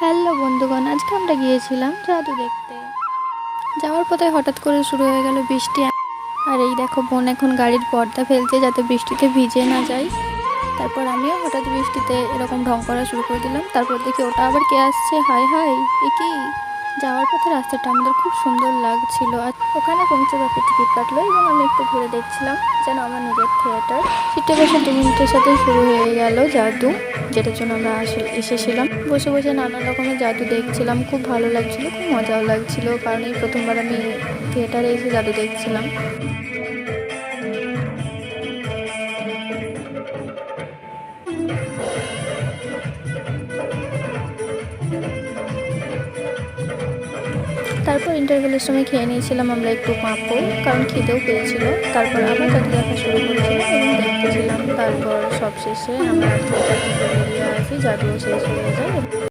Hello বন্ধুগণ, আজকে আমরা গিয়েছিলাম জাদু দেখতে। যাওয়ার পথে হঠাৎ করে শুরু হয়ে গেল বৃষ্টি। আর এই দেখো, বোন এখন গাড়ির পর্দা ফেলছে যাতে বৃষ্টিতে ভিজে না যায়। তারপর আমিও হঠাৎ বৃষ্টিতে এরকম ঢং করা শুরু করে দিলাম। তারপর দেখি ওটা আবার কে আসছে, হাই হাই এ কি। যাওয়ার পথে রাস্তাটা আমাদের খুব সুন্দর লাগছিল। আর ওখানে পৌঁছে বাপি টিকিট কাটলো এবং আমি একটু ঘুরে দেখছিলাম যেন আমার নিজের থিয়েটার। সিটে বসে 2 মিনিটের সাথে শুরু হয়ে গেল জাদু, যেটার জন্য আমরা এসেছিলাম। বসে বসে নানা রকমের জাদু দেখছিলাম, খুব ভালো লাগছিল, খুব মজাও লাগছিল, কারণ এই প্রথমবার আমি থিয়েটারে এসে জাদু দেখছিলাম। তারপর ইন্টারভেলের সময় খেয়ে নিয়েছিলাম আমরা একটু পাঁপড়, কারণ খিদেও পেয়েছিল। তারপর আবার জাদু দেখা শুরু করেছিলাম এবং দেখতেছিলাম। তারপর সবশেষে আমরা থিয়েটার থেকে বেরিয়ে আসি, জাদুও শেষ হয়ে যায়।